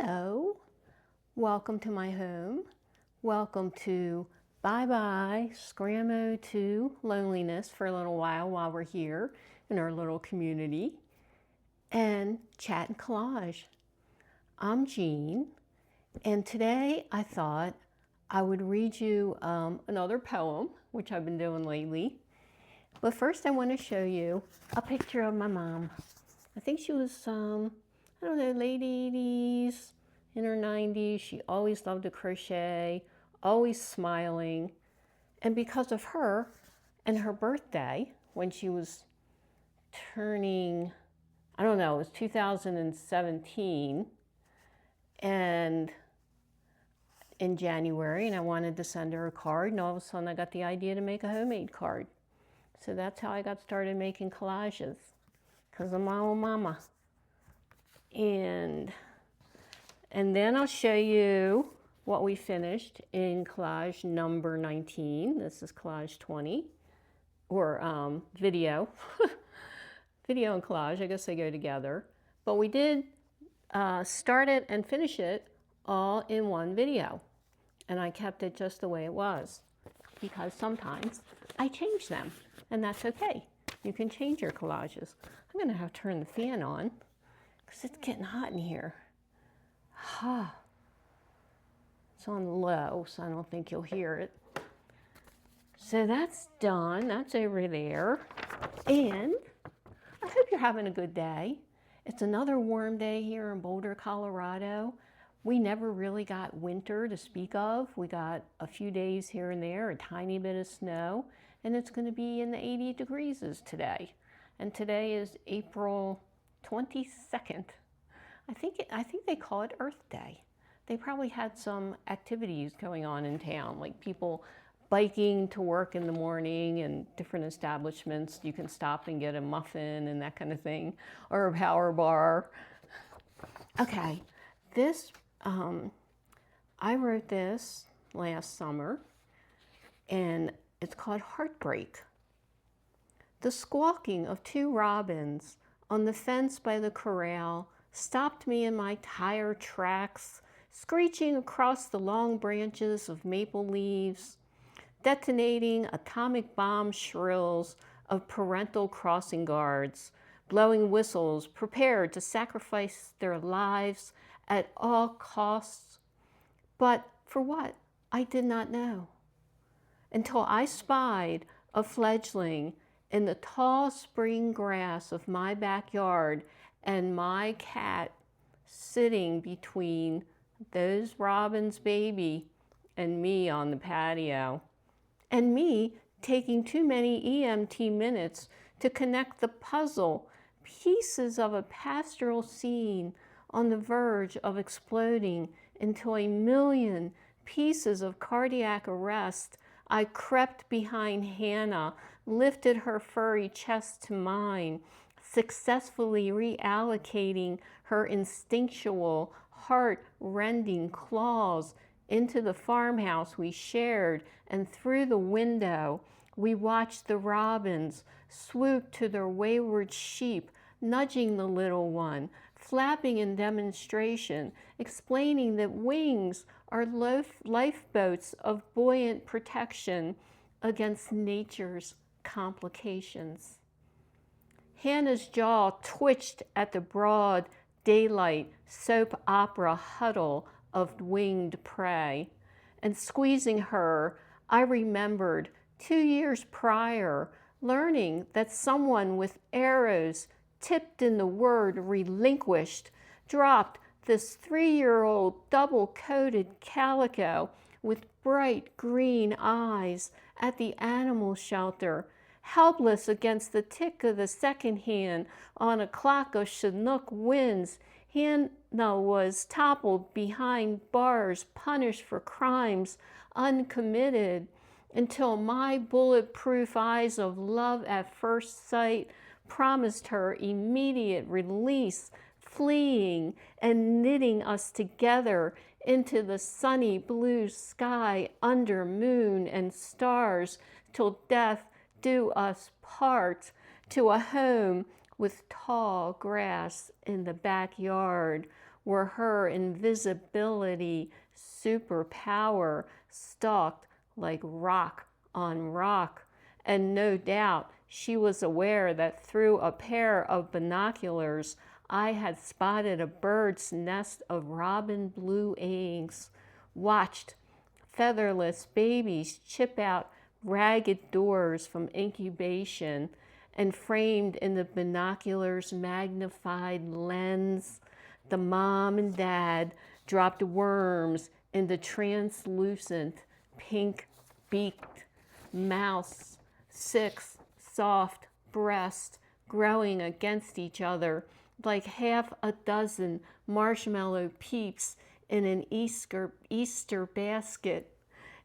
Hello, welcome to my home. Welcome to bye-bye, scrammo to loneliness for a little while we're here in our little community and chat and collage. I'm Jean, and today I thought I would read you another poem, which I've been doing lately. But first I want to show you a picture of my mom. I think she was I don't know, late 80s, in her 90s. She always loved to crochet, always smiling. And because of her and her birthday, when she was turning, I don't know, it was 2017, and in January, and I wanted to send her a card, and all of a sudden I got the idea to make a homemade card. So that's how I got started making collages, because I'm my own mama. And then I'll show you what we finished in collage number 19. This is collage 20, or video. Video and collage, I guess they go together. But we did start it and finish it all in one video. And I kept it just the way it was, because sometimes I change them, and that's okay. You can change your collages. I'm gonna have to turn the fan on, because it's getting hot in here. It's on low, so I don't think you'll hear it. So that's done. That's over there. And I hope you're having a good day. It's another warm day here in Boulder, Colorado. We never really got winter to speak of. We got a few days here and there, a tiny bit of snow, and it's going to be in the 80 degrees today. And today is April 22nd. I think they call it Earth Day. They probably had some activities going on in town, like people biking to work in the morning and different establishments. You can stop and get a muffin and that kind of thing, or a power bar. Okay, this, I wrote this last summer, and it's called Heartbreak. The squawking of two robins on the fence by the corral stopped me in my tire tracks, screeching across the long branches of maple leaves, detonating atomic bomb shrills of parental crossing guards, blowing whistles prepared to sacrifice their lives at all costs. But for what? I did not know, until I spied a fledgling in the tall spring grass of my backyard, and my cat sitting between those robins' baby and me on the patio, and me taking too many EMT minutes to connect the puzzle pieces of a pastoral scene on the verge of exploding into a million pieces of cardiac arrest. I crept behind Hannah, lifted her furry chest to mine, successfully reallocating her instinctual, heart-rending claws into the farmhouse we shared, and through the window we watched the robins swoop to their wayward sheep, nudging the little one, flapping in demonstration, explaining that wings are lifeboats of buoyant protection against nature's complications. Hannah's jaw twitched at the broad daylight soap opera huddle of winged prey, and squeezing her, I remembered 2 years prior learning that someone with arrows tipped in the word relinquished dropped this 3-year-old double-coated calico with bright green eyes at the animal shelter, helpless against the tick of the second hand on a clock of Chinook winds. Hannah was toppled behind bars, punished for crimes uncommitted, until my bulletproof eyes of love at first sight promised her immediate release, fleeing and knitting us together into the sunny blue sky under moon and stars, till death do us part, to a home with tall grass in the backyard, were her invisibility superpower, stalked like rock on rock. And no doubt she was aware that through a pair of binoculars I had spotted a bird's nest of robin blue eggs, watched featherless babies chip out ragged doors from incubation, and framed in the binoculars' magnified lens, the mom and dad dropped worms in the translucent pink-beaked mouse, 6 soft breasts growing against each other like half a dozen marshmallow peeps in an Easter basket,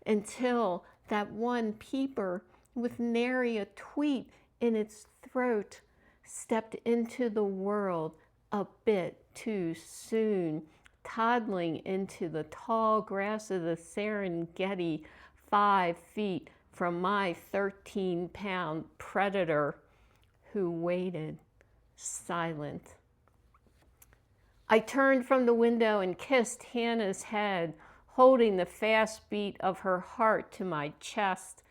until that one peeper with nary a tweet in its throat stepped into the world a bit too soon, toddling into the tall grass of the Serengeti 5 feet from my 13-pound predator, who waited silent. I turned from the window and kissed Hannah's head, holding the fast beat of her heart to my chest,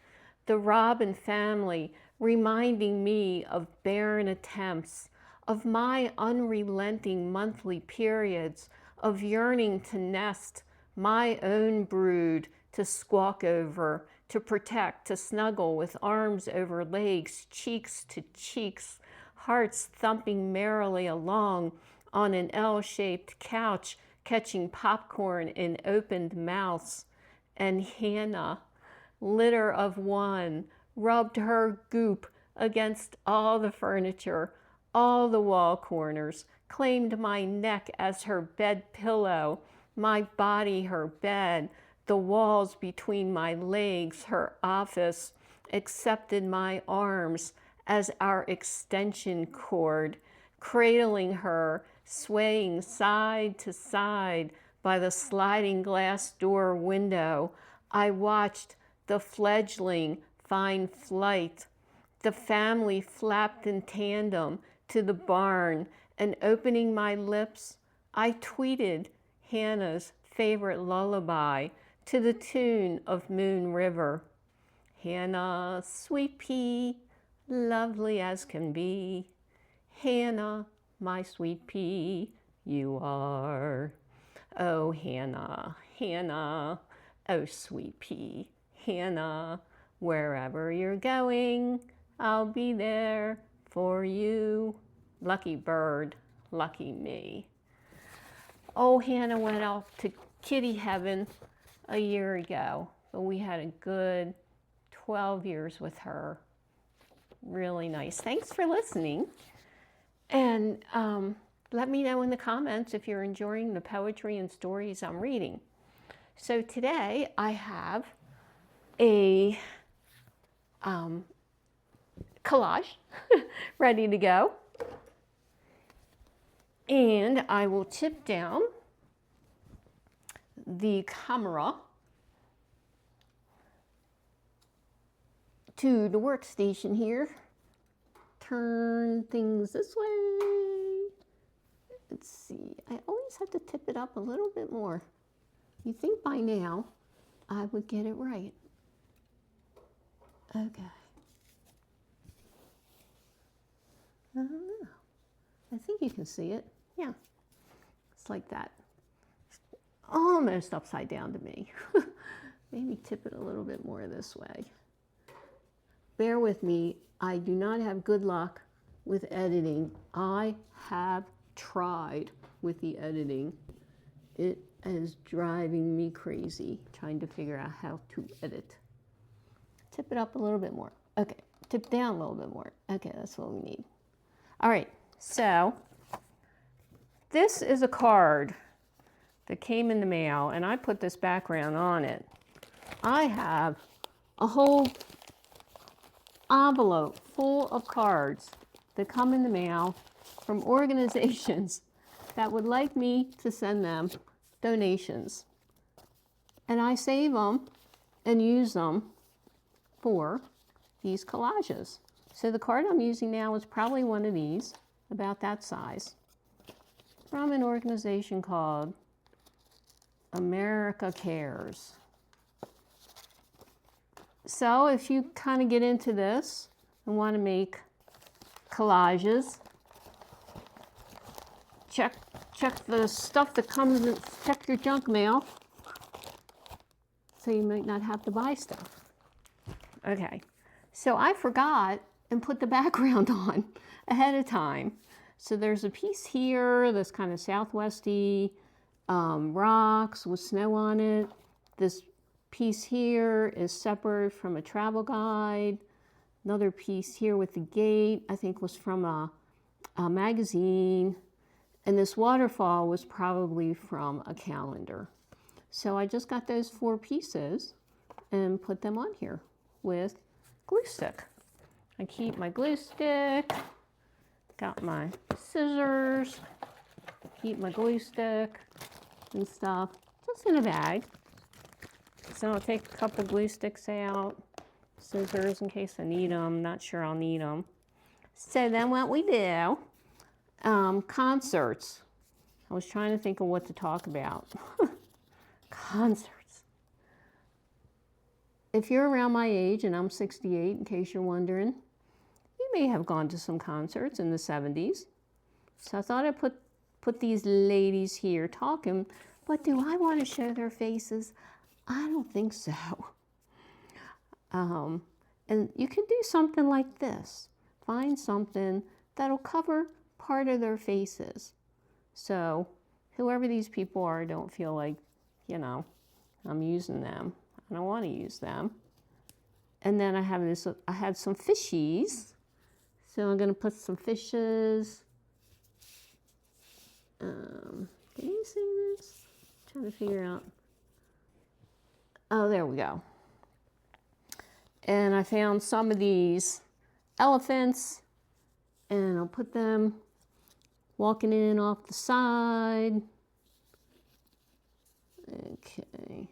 the Robin family reminding me of barren attempts, of my unrelenting monthly periods, of yearning to nest, my own brood to squawk over, to protect, to snuggle with arms over legs, cheeks to cheeks, hearts thumping merrily along on an L-shaped couch, catching popcorn in opened mouths. And Hannah, litter of one, rubbed her goop against all the furniture, all the wall corners, claimed my neck as her bed pillow, my body her bed, the walls between my legs her office, accepted my arms as our extension cord, cradling her, swaying side to side by the sliding glass door window. I watched the fledgling find flight. The family flapped in tandem to the barn, and opening my lips, I tweeted Hannah's favorite lullaby to the tune of Moon River. Hannah, sweet pea, lovely as can be. Hannah, my sweet pea, you are. Oh, Hannah, Hannah, oh, sweet pea, Hannah, wherever you're going, I'll be there for you. Lucky bird, lucky me. Oh, Hannah went off to kitty heaven a year ago, but we had a good 12 years with her. Really nice. Thanks for listening. And let me know in the comments if you're enjoying the poetry and stories I'm reading. So today I have a collage ready to go. And I will tip down the camera to the workstation here. Turn things this way. Let's see, I always have to tip it up a little bit more. You think by now I would get it right. Okay. I don't know. I think you can see it. Yeah, it's like that. It's almost upside down to me. Maybe tip it a little bit more this way. Bear with me. I do not have good luck with editing. I have tried with the editing. It is driving me crazy trying to figure out how to edit. Tip it up a little bit more. Okay, tip down a little bit more. Okay, that's what we need. All right, so this is a card that came in the mail, and I put this background on it. I have a whole envelope full of cards that come in the mail from organizations that would like me to send them donations. And I save them and use them for these collages. So the card I'm using now is probably one of these, about that size. from an organization called America Cares. So if you kind of get into this and want to make collages, check the stuff that comes in, check your junk mail, so you might not have to buy stuff. Okay, so I forgot and put the background on ahead of time. So there's a piece here that's kind of southwesty, rocks with snow on it. This piece here is separate from a travel guide. Another piece here with the gate, I think was from a magazine. And this waterfall was probably from a calendar. So I just got those 4 pieces and put them on here with glue stick. I keep my glue stick, got my scissors, keep my glue stick and stuff just in a bag. So I'll take a couple glue sticks out, scissors in case I need them, not sure I'll need them. So then what we do, concerts. I was trying to think of what to talk about. Concerts. If you're around my age, and I'm 68 in case you're wondering, you may have gone to some concerts in the 70s. So I thought I'd put these ladies here talking, but do I want to show their faces? I don't think so. And you can do something like this. Find something that'll cover part of their faces. So whoever these people are, don't feel like, you know, I'm using them. I don't want to use them. And then I had some fishies. So I'm going to put some fishes. Can you see this? I'm trying to figure out. Oh, there we go. And I found some of these elephants, and I'll put them walking in off the side. Okay.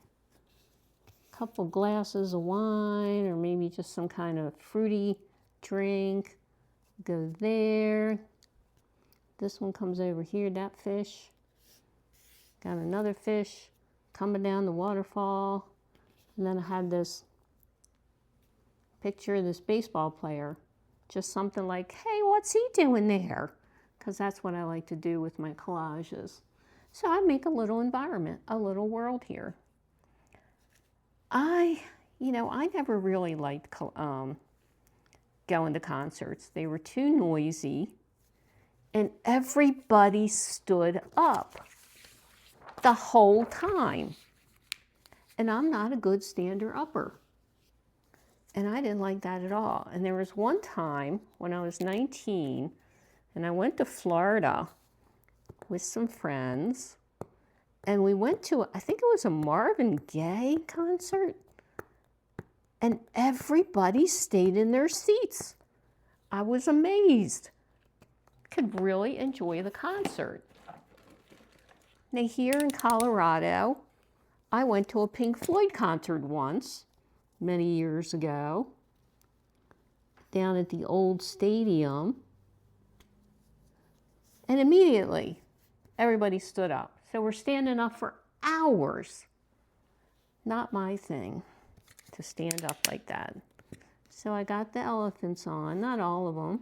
Couple glasses of wine, or maybe just some kind of fruity drink. Go there. This one comes over here, that fish. Got another fish coming down the waterfall. And then I had this picture of this baseball player. Just something like, hey, what's he doing there? Because that's what I like to do with my collages. So I make a little environment, a little world here. I never really liked going to concerts. They were too noisy, and everybody stood up the whole time. And I'm not a good stander-upper. And I didn't like that at all. And there was one time when I was 19, and I went to Florida with some friends, and we went to, I think it was a Marvin Gaye concert, and everybody stayed in their seats. I was amazed. Could really enjoy the concert. Now here in Colorado, I went to a Pink Floyd concert once, many years ago, down at the old stadium. And immediately, everybody stood up. So we're standing up for hours. Not my thing to stand up like that. So I got the elephants on, not all of them,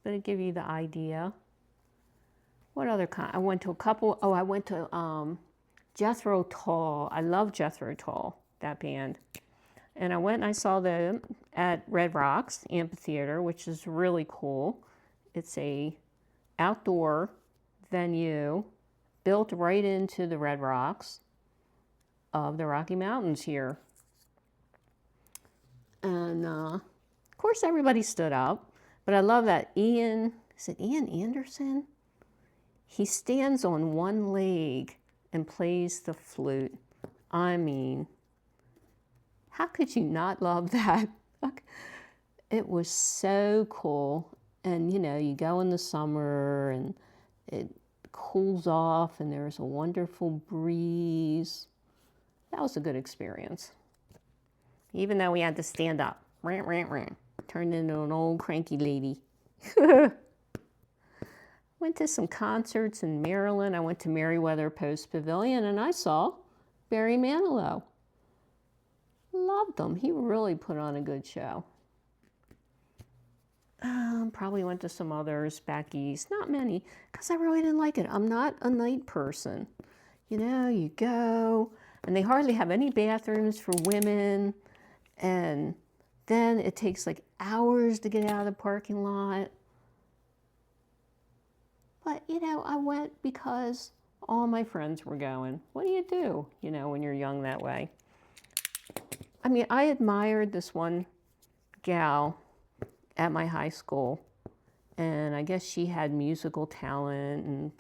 but it give you the idea. What other kind? I went to a couple, I went to Jethro Tull. I love Jethro Tull, that band. And I went and I saw them at Red Rocks Amphitheater, which is really cool. It's a outdoor venue built right into the Red Rocks of the Rocky Mountains here. And of course everybody stood up, but I love that Ian Anderson? He stands on one leg and plays the flute. I mean, how could you not love that? It was so cool. And you know, you go in the summer and it cools off and there's a wonderful breeze. That was a good experience. Even though we had to stand up. Turned into an old cranky lady. Went to some concerts in Maryland. I went to Merriweather Post Pavilion and I saw Barry Manilow. Loved him. He really put on a good show. Probably went to some others back east. Not many, because I really didn't like it. I'm not a night person. You know, you go, and they hardly have any bathrooms for women. And then it takes like hours to get out of the parking lot. But, you know, I went because all my friends were going. What do, you know, when you're young that way? I mean, I admired this one gal at my high school, and I guess she had musical talent and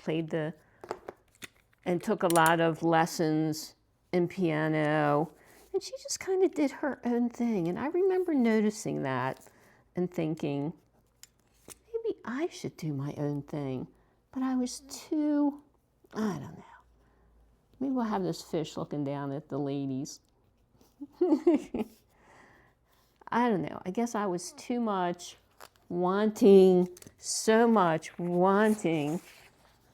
and took a lot of lessons in piano, and she just kind of did her own thing. And I remember noticing that and thinking, maybe I should do my own thing. But I was too, I don't know. Maybe we'll have this fish looking down at the ladies. I don't know. I guess I was too much wanting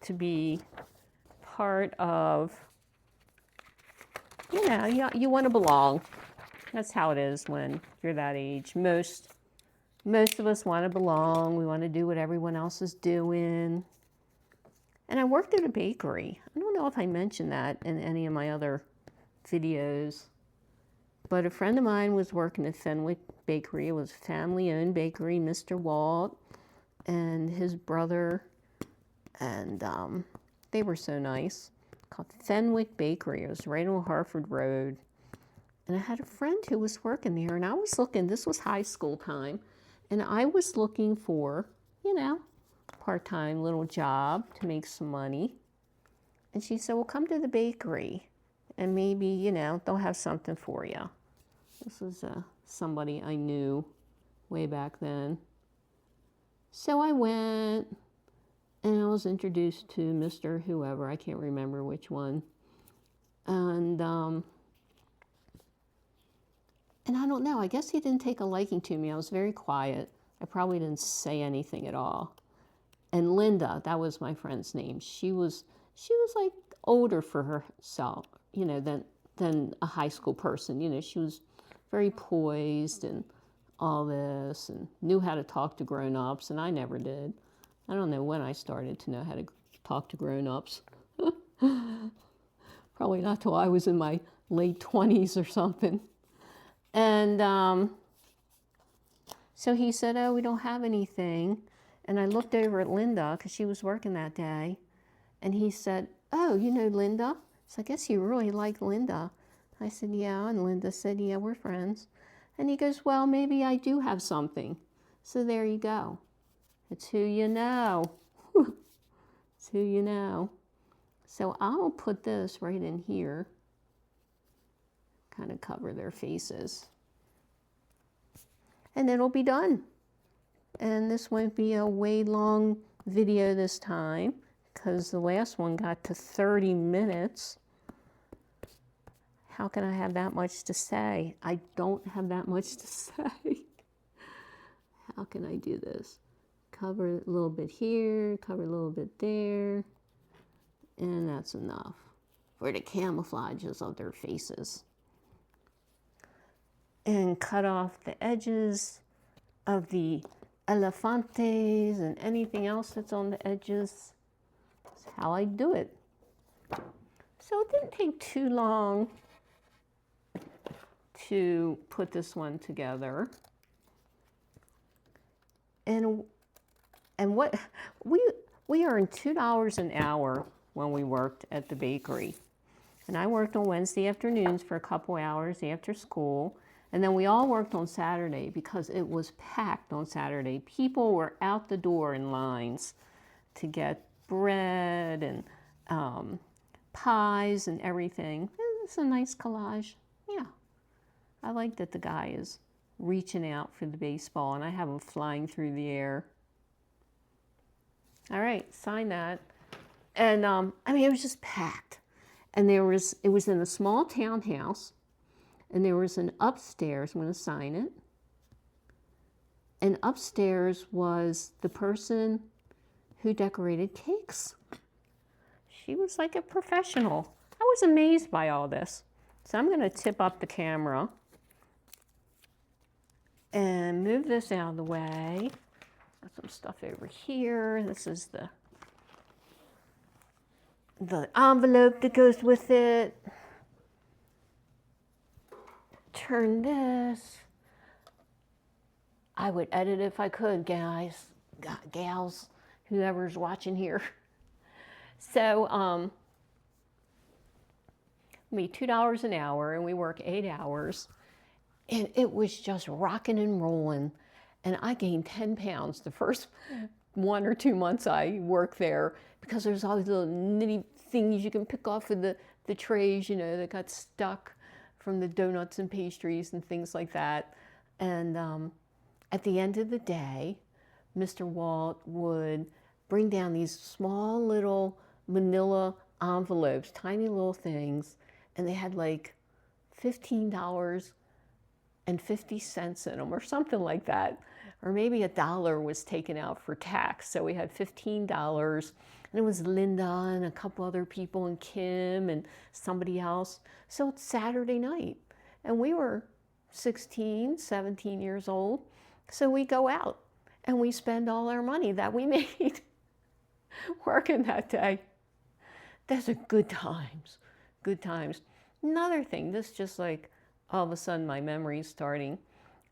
to be part of, you know, you want to belong. That's how it is when you're that age. Most of us want to belong. We want to do what everyone else is doing. And I worked at a bakery. I don't know if I mentioned that in any of my other videos, but a friend of mine was working at Fenwick Bakery. It was a family-owned bakery, Mr. Walt and his brother, and they were so nice. Called Fenwick Bakery. It was right on Harford Road. And I had a friend who was working there, and I was looking, this was high school time, and I was looking for, you know, part-time little job to make some money. And she said, well, come to the bakery and maybe, you know, they'll have something for you. This was somebody I knew way back then. So I went and I was introduced to Mr. whoever, I can't remember which one. And I don't know, I guess he didn't take a liking to me. I was very quiet. I probably didn't say anything at all. And Linda, that was my friend's name. She was like older for herself, you know, than a high school person. You know, she was very poised and all this, and knew how to talk to grown-ups, and I never did. I don't know when I started to know how to talk to grown-ups. Probably not till I was in my late 20s or something. And so he said, oh, we don't have anything. And I looked over at Linda because she was working that day. And he said, oh, you know Linda? So I guess you really like Linda. I said, yeah. And Linda said, yeah, we're friends. And he goes, well, maybe I do have something. So there you go. It's who you know. It's who you know. So I'll put this right in here. Kind of cover their faces. And it'll be done. And this won't be a way long video this time because the last one got to 30 minutes. How can I have that much to say? I don't have that much to say. How can I do this? Cover a little bit here, cover a little bit there, and that's enough for the camouflages of their faces. And cut off the edges of the elefantes and anything else that's on the edges. That's how I do it. So it didn't take too long to put this one together. And what we earned $2 an hour when we worked at the bakery. And I worked on Wednesday afternoons for a couple hours after school. And then we all worked on Saturday because it was packed on Saturday. People were out the door in lines to get bread and pies and everything. It's a nice collage. Yeah. I like that the guy is reaching out for the baseball and I have him flying through the air. All right, sign that. And I mean, it was just packed. And it was in a small townhouse. And there was an upstairs, I'm going to sign it. And upstairs was the person who decorated cakes. She was like a professional. I was amazed by all this. So I'm going to tip up the camera and move this out of the way. Got some stuff over here. This is the envelope that goes with it. Turn this. I would edit if I could, guys, gals, whoever's watching here. So, me $2 an hour, and we work 8 hours, and it was just rocking and rolling. And I gained 10 pounds the first 1 or 2 months I worked there, because there's all these little nitty things you can pick off of the trays, you know, that got stuck from the donuts and pastries and things like that. And at the end of the day, Mr. Walt would bring down these small little manila envelopes, tiny little things, and they had like $15.50 in them or something like that. Or maybe $1 was taken out for tax. So we had $15, and it was Linda and a couple other people and Kim and somebody else. So it's Saturday night, and we were 16, 17 years old. So we go out and we spend all our money that we made working that day. Those are good times, good times. Another thing, this just like all of a sudden my memory's starting.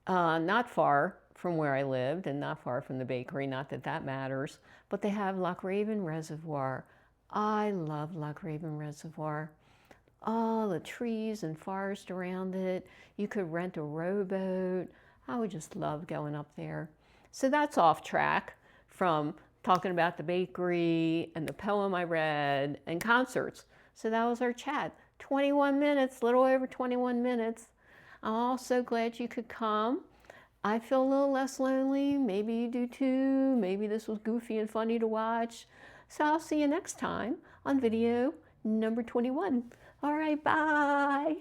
Not far from where I lived and not far from the bakery, not that that matters, but they have Loch Raven Reservoir. I love Loch Raven Reservoir. All the trees and forest around it. You could rent a rowboat. I would just love going up there. So that's off track from talking about the bakery and the poem I read and concerts. So that was our chat. 21 minutes, a little over 21 minutes. I'm also glad you could come. I feel a little less lonely. Maybe you do too. Maybe this was goofy and funny to watch. So I'll see you next time on video number 21. All right, bye.